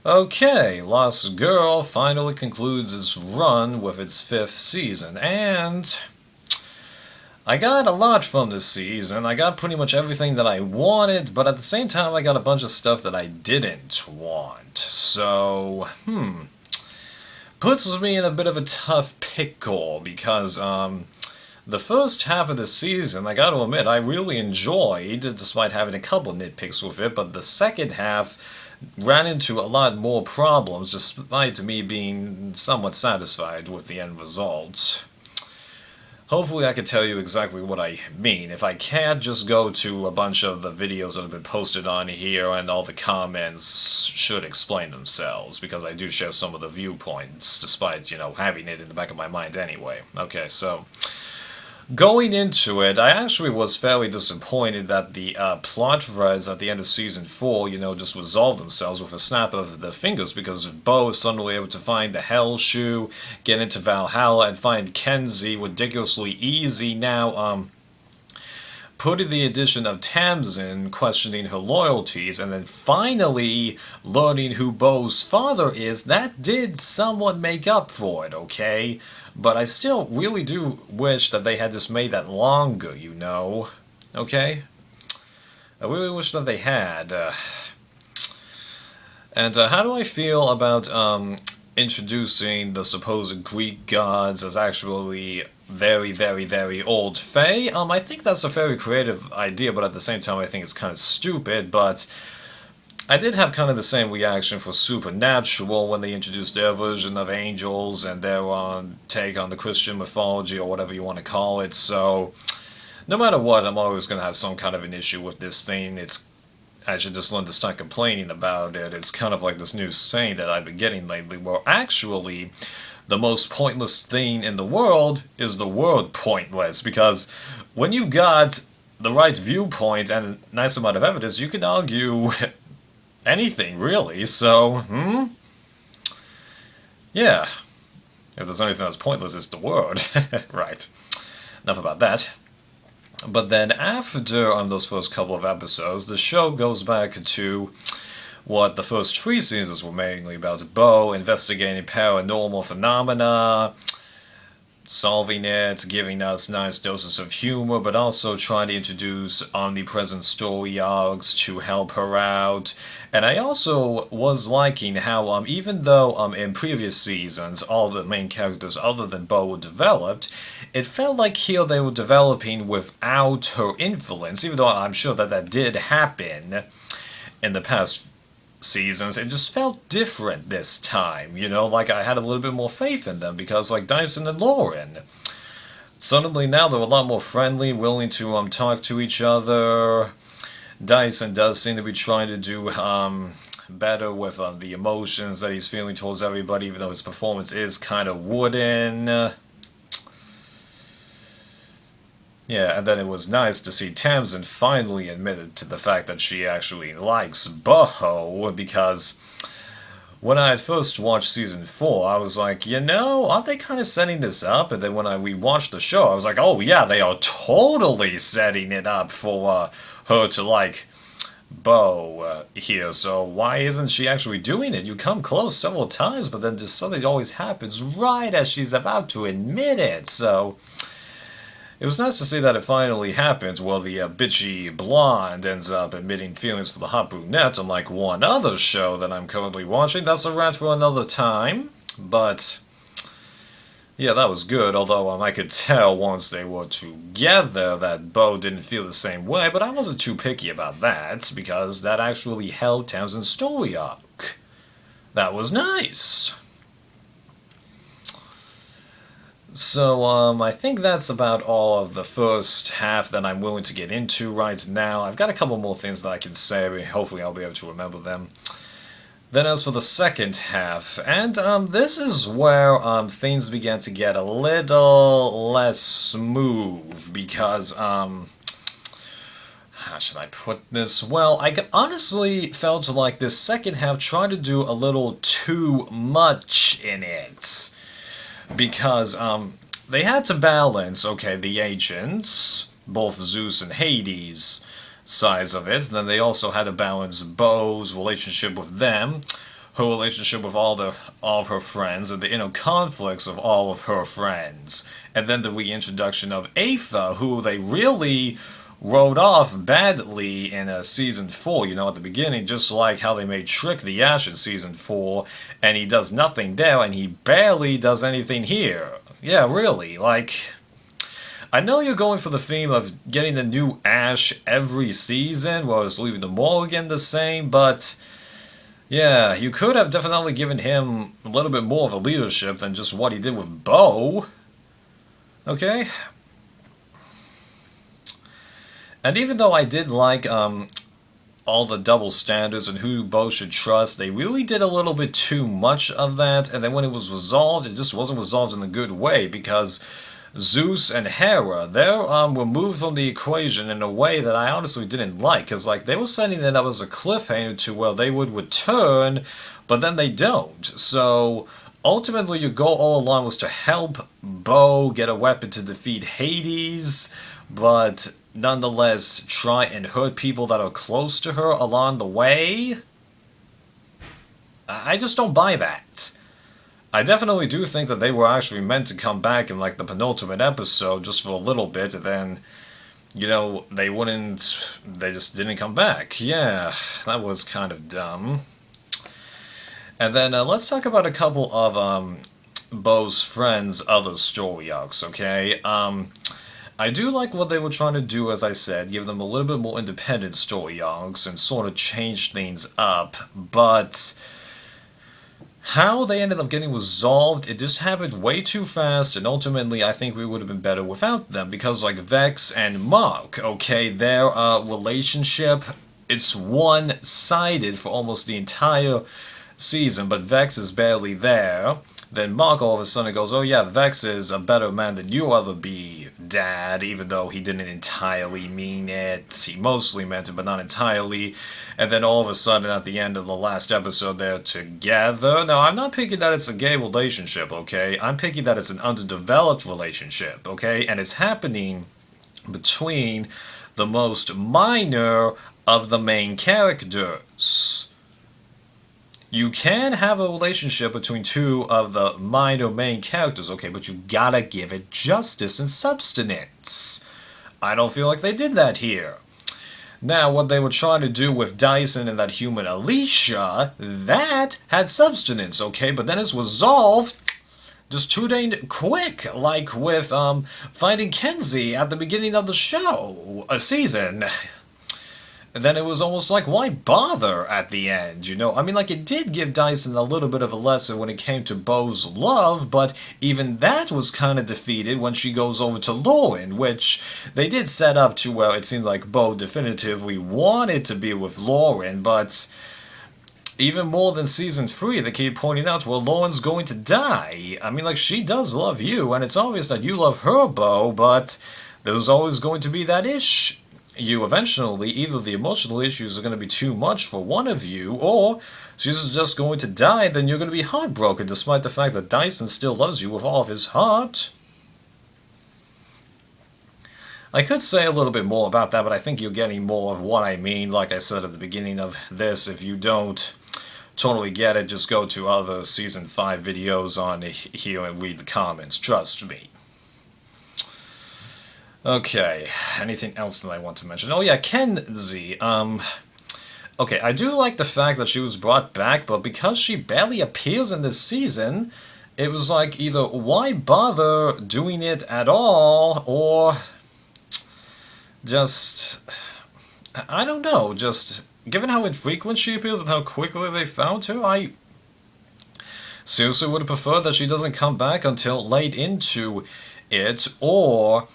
Okay, Lost Girl finally concludes its run with its fifth season, and I got a lot from this season. I got pretty much everything that I wanted, but at the same time, I got a bunch of stuff that I didn't want. So, puts me in a bit of a tough pickle because, the first half of the season, I gotta admit, I really enjoyed, despite having a couple nitpicks with it, but the second half ran into a lot more problems, despite me being somewhat satisfied with the end result. Hopefully I can tell you exactly what I mean. If I can't, just go to a bunch of the videos that have been posted on here, and all the comments should explain themselves, because I do share some of the viewpoints, despite, having it in the back of my mind anyway. Okay, so going into it, I actually was fairly disappointed that the plot threads at the end of season 4, just resolved themselves with a snap of the fingers, because Bo is suddenly able to find the Hell Shoe, get into Valhalla, and find Kenzie ridiculously easy. Now, putting the addition of Tamsin questioning her loyalties, and then finally learning who Bo's father is, that did somewhat make up for it, okay? But I still really do wish that they had just made that longer. Okay? I really wish that they had. And how do I feel about introducing the supposed Greek gods as actually very, very, very old Fae? I think that's a very creative idea, but at the same time I think it's kind of stupid, but I did have kind of the same reaction for Supernatural when they introduced their version of angels and their take on the Christian mythology, or whatever you want to call it. So, no matter what, I'm always going to have some kind of an issue with this thing. I should just learn to start complaining about it. It's kind of like this new saying that I've been getting lately, where actually the most pointless thing in the world is the word pointless, because when you've got the right viewpoint and a nice amount of evidence, you can argue anything, really. So, yeah. If there's anything that's pointless, it's the word. Right. Enough about that. But then after those first couple of episodes, the show goes back to what the first 3 seasons were mainly about: Bo investigating paranormal phenomena, solving it, giving us nice doses of humor, but also trying to introduce omnipresent story arcs to help her out. And I also was liking how, even though in previous seasons all the main characters other than Bo were developed, it felt like here they were developing without her influence, even though I'm sure that did happen in the past seasons. It just felt different this time, like I had a little bit more faith in them, because like Dyson and Lauren, suddenly now they're a lot more friendly, willing to talk to each other. Dyson does seem to be trying to do better with the emotions that he's feeling towards everybody, even though his performance is kind of wooden. Yeah, and then it was nice to see Tamsin finally admitted to the fact that she actually likes Boho, because when I had first watched season 4, I was like, aren't they kind of setting this up? And then when I rewatched the show, I was like, oh yeah, they are totally setting it up for her to like Bo here. So why isn't she actually doing it? You come close several times, but then just something always happens right as she's about to admit it. So it was nice to see that it finally happens. Well, the bitchy blonde ends up admitting feelings for the hot brunette, unlike one other show that I'm currently watching. That's a rant for another time. But yeah, that was good, although I could tell once they were together that Bo didn't feel the same way, but I wasn't too picky about that, because that actually held Townsend's story arc. That was nice. So, I think that's about all of the first half that I'm willing to get into right now. I've got a couple more things that I can say, hopefully I'll be able to remember them. Then as for the second half, and this is where things began to get a little less smooth, because, how should I put this? Well, I honestly felt like this second half tried to do a little too much in it, because they had to balance, okay, the ancients, both Zeus and Hades sides of it, and then they also had to balance Bo's relationship with them, her relationship with all of her friends and the inner conflicts of all of her friends. And then the reintroduction of Aetha, who they really wrote off badly in season 4, at the beginning, just like how they made Trick the Ash in season 4, and he does nothing there, and he barely does anything here. Yeah, really, like, I know you're going for the theme of getting the new Ash every season, whereas leaving the Morrigan the same, but yeah, you could have definitely given him a little bit more of a leadership than just what he did with Bo. Okay? And even though I did like all the double standards and who Bo should trust, they really did a little bit too much of that, and then when it was resolved, it just wasn't resolved in a good way, because Zeus and Hera, they're removed from the equation in a way that I honestly didn't like, because like they were setting it up as a cliffhanger to where they would return, but then they don't. So ultimately your goal all along was to help Bo get a weapon to defeat Hades, but nonetheless try and hurt people that are close to her along the way. I just don't buy that. I definitely do think that they were actually meant to come back in like the penultimate episode just for a little bit, and then, they just didn't come back. Yeah, that was kind of dumb. And then let's talk about a couple of Bo's friends' other story arcs, okay? I do like what they were trying to do, as I said, give them a little bit more independent story arcs and sort of change things up, but how they ended up getting resolved, it just happened way too fast, and ultimately I think we would have been better without them, because like Vex and Mark, okay, their relationship, it's one-sided for almost the entire season, but Vex is barely there. Then Mark all of a sudden goes, oh yeah, Vex is a better man than you ought to be, Dad, even though he didn't entirely mean it. He mostly meant it, but not entirely. And then all of a sudden, at the end of the last episode, they're together. Now, I'm not picking that it's a gay relationship, okay? I'm picking that it's an underdeveloped relationship, okay? And it's happening between the most minor of the main characters. You can have a relationship between two of the minor main characters, okay, but you gotta give it justice and substance. I don't feel like they did that here. Now, what they were trying to do with Dyson and that human Alicia, that had substance, okay, but then it's resolved just too dang quick, like with finding Kenzie at the beginning of the show, a season. And then it was almost like, why bother at the end, I mean, like, it did give Dyson a little bit of a lesson when it came to Bo's love, but even that was kind of defeated when she goes over to Lauren, which they did set up to where it seemed like Bo definitively wanted to be with Lauren, but even more than season 3, they keep pointing out, well, Lauren's going to die. I mean, like, she does love you, and it's obvious that you love her, Bo, but there's always going to be that issue. Eventually, either the emotional issues are going to be too much for one of you, or she's just going to die, then you're going to be heartbroken, despite the fact that Dyson still loves you with all of his heart. I could say a little bit more about that, but I think you're getting more of what I mean. Like I said at the beginning of this, if you don't totally get it, just go to other Season 5 videos on here and read the comments. Trust me. Okay, anything else that I want to mention? Oh yeah, Kenzie. Okay, I do like the fact that she was brought back, but because she barely appears in this season, it was like either why bother doing it at all, or just, I don't know, just given how infrequent she appears and how quickly they found her, I seriously would have preferred that she doesn't come back until late into it, or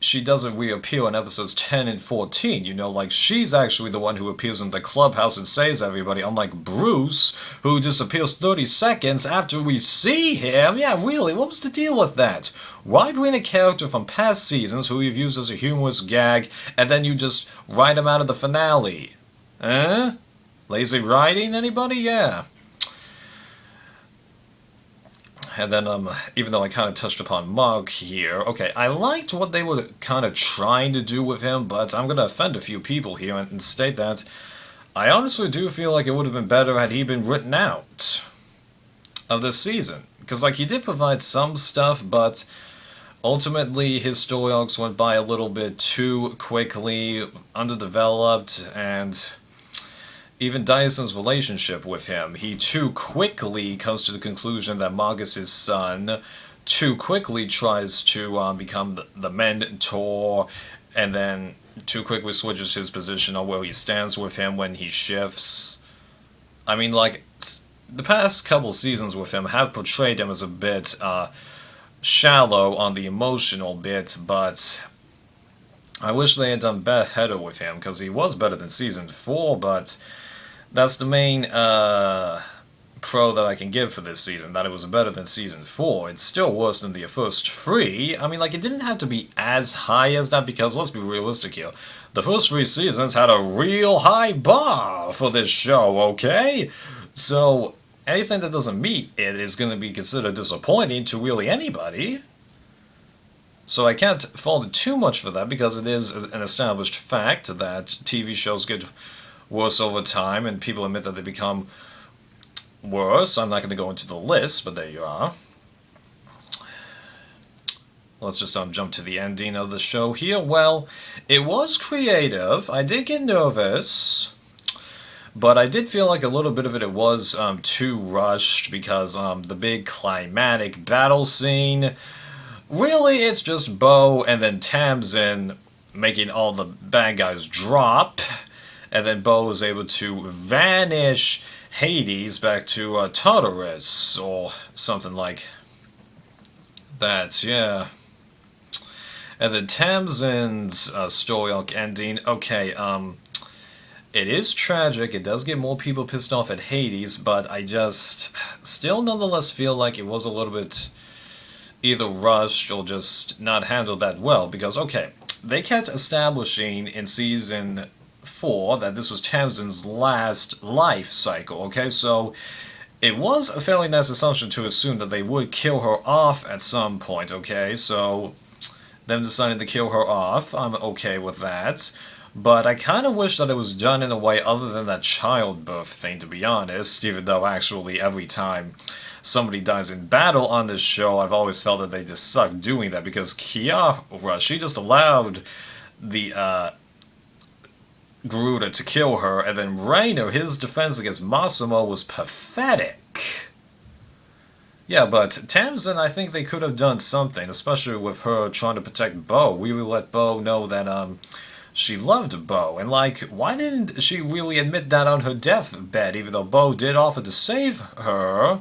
she doesn't reappear in episodes 10 and 14, like she's actually the one who appears in the clubhouse and saves everybody, unlike Bruce, who disappears 30 seconds after we see him. Yeah, really, what was the deal with that? Why bring a character from past seasons who you've used as a humorous gag, and then you just write him out of the finale? Lazy writing, anybody? Yeah. And then, even though I kind of touched upon Mark here, okay, I liked what they were kind of trying to do with him, but I'm going to offend a few people here and state that I honestly do feel like it would have been better had he been written out of this season. Because, like, he did provide some stuff, but ultimately his story arcs went by a little bit too quickly, underdeveloped, and even Dyson's relationship with him. He too quickly comes to the conclusion that Magus' his son, too quickly tries to become the mentor, and then too quickly switches his position on where he stands with him when he shifts. I mean, like, the past couple seasons with him have portrayed him as a bit shallow on the emotional bit, but I wish they had done better with him, because he was better than season 4, but that's the main pro that I can give for this season, that it was better than season 4. It's still worse than the first 3. I mean, like, it didn't have to be as high as that, because let's be realistic here. The first 3 seasons had a real high bar for this show, okay? So, anything that doesn't meet it is going to be considered disappointing to really anybody. So I can't fault it too much for that, because it is an established fact that TV shows get worse over time, and people admit that they become worse. I'm not going to go into the list, but there you are. Let's just jump to the ending of the show here. Well, it was creative. I did get nervous, but I did feel like a little bit of it was too rushed, because the big climatic battle scene, really it's just Bo and then Tamsin making all the bad guys drop, and then Bo is able to vanish Hades back to Tartarus, or something like that, yeah. And then Tamsin's story arc ending, okay, it is tragic, it does get more people pissed off at Hades, but I just still nonetheless feel like it was a little bit either rushed or just not handled that well, because, okay, they kept establishing in season 4 that this was Tamsin's last life cycle, okay? So it was a fairly nice assumption to assume that they would kill her off at some point, okay? So them deciding to kill her off, I'm okay with that. But I kind of wish that it was done in a way other than that childbirth thing, to be honest, even though actually every time somebody dies in battle on this show, I've always felt that they just suck doing that, because Kiara, she just allowed the Garuda to kill her, and then Reiner, his defense against Massimo was pathetic. Yeah, but Tamsin, I think they could have done something, especially with her trying to protect Bo. We would let Bo know that she loved Bo, and like, why didn't she really admit that on her deathbed, even though Bo did offer to save her?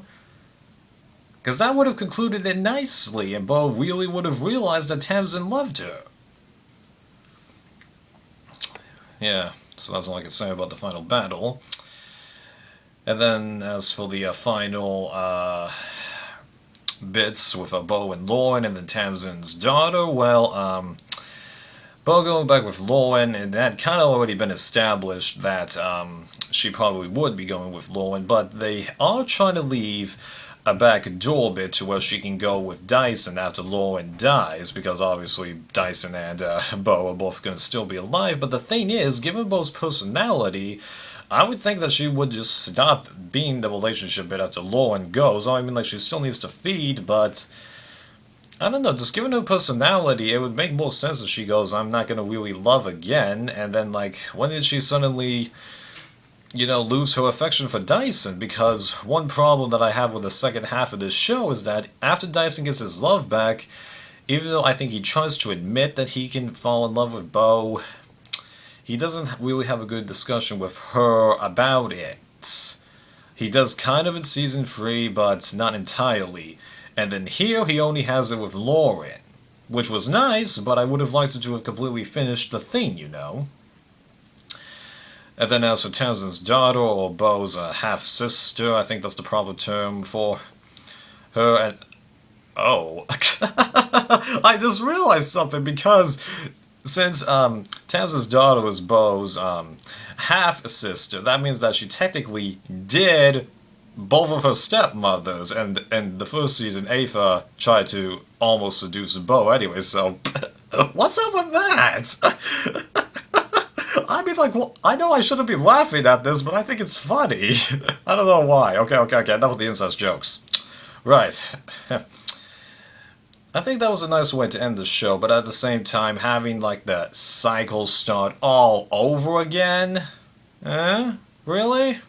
Because that would have concluded it nicely, and Bo really would have realized that Tamsin loved her. Yeah, so that's all I can say about the final battle. And then, as for the final bits with Bo and Lauren, and then Tamsin's daughter, well, Bo going back with Lauren, and that kind of already been established that she probably would be going with Lauren, but they are trying to leave a back door bit to where she can go with Dyson after Lauren dies, because obviously Dyson and Bo are both going to still be alive. But the thing is, given Bo's personality, I would think that she would just stop being the relationship bit after Lauren goes. I mean, like, she still needs to feed, but I don't know, just given her personality, it would make more sense if she goes, I'm not going to really love again, and then, like, when did she suddenly, you know, lose her affection for Dyson? Because one problem that I have with the second half of this show is that after Dyson gets his love back, even though I think he tries to admit that he can fall in love with Bo, he doesn't really have a good discussion with her about it. He does kind of in season 3, but not entirely. And then here he only has it with Lauren, which was nice, but I would have liked to have completely finished the thing, you know. And then as for Tamsin's daughter, or Bo's half-sister, I think that's the proper term for her, and oh, I just realized something, because since Tamsin's daughter was Bo's half-sister, that means that she technically did both of her stepmothers, and in the first season, Aether tried to almost seduce Bo anyway, so what's up with that? I mean, like, well, I know I shouldn't be laughing at this, but I think it's funny. I don't know why. Okay. Enough with the incest jokes. Right. I think that was a nice way to end the show, but at the same time, having, like, the cycle start all over again? Eh? Really?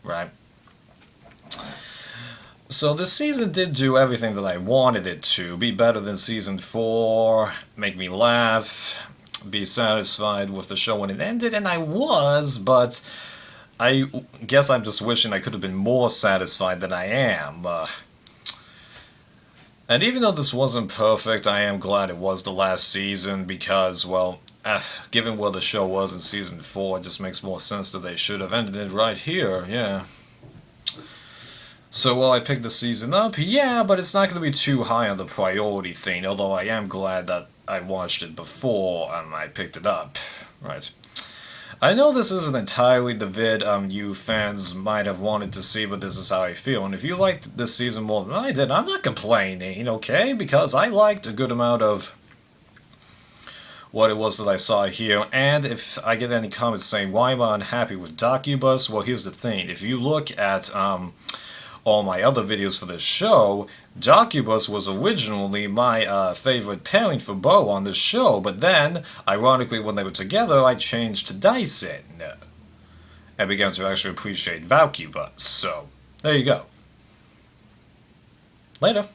Right. So this season did do everything that I wanted it to. Be better than season 4, make me laugh, be satisfied with the show when it ended, and I was, but I guess I'm just wishing I could have been more satisfied than I am. And even though this wasn't perfect, I am glad it was the last season because, well, given where the show was in season 4, it just makes more sense that they should have ended it right here, yeah. So, will I pick the season up? Yeah, but it's not going to be too high on the priority thing, although I am glad that I watched it before I picked it up. Right. I know this isn't entirely the vid you fans might have wanted to see, but this is how I feel. And if you liked this season more than I did, I'm not complaining, okay? Because I liked a good amount of what it was that I saw here. And if I get any comments saying, why am I unhappy with Docubus? Well, here's the thing. If you look at all my other videos for this show, Docubus was originally my favorite pairing for Bo on this show, but then, ironically, when they were together, I changed to Dyson. I began to actually appreciate Valcubus, so there you go. Later.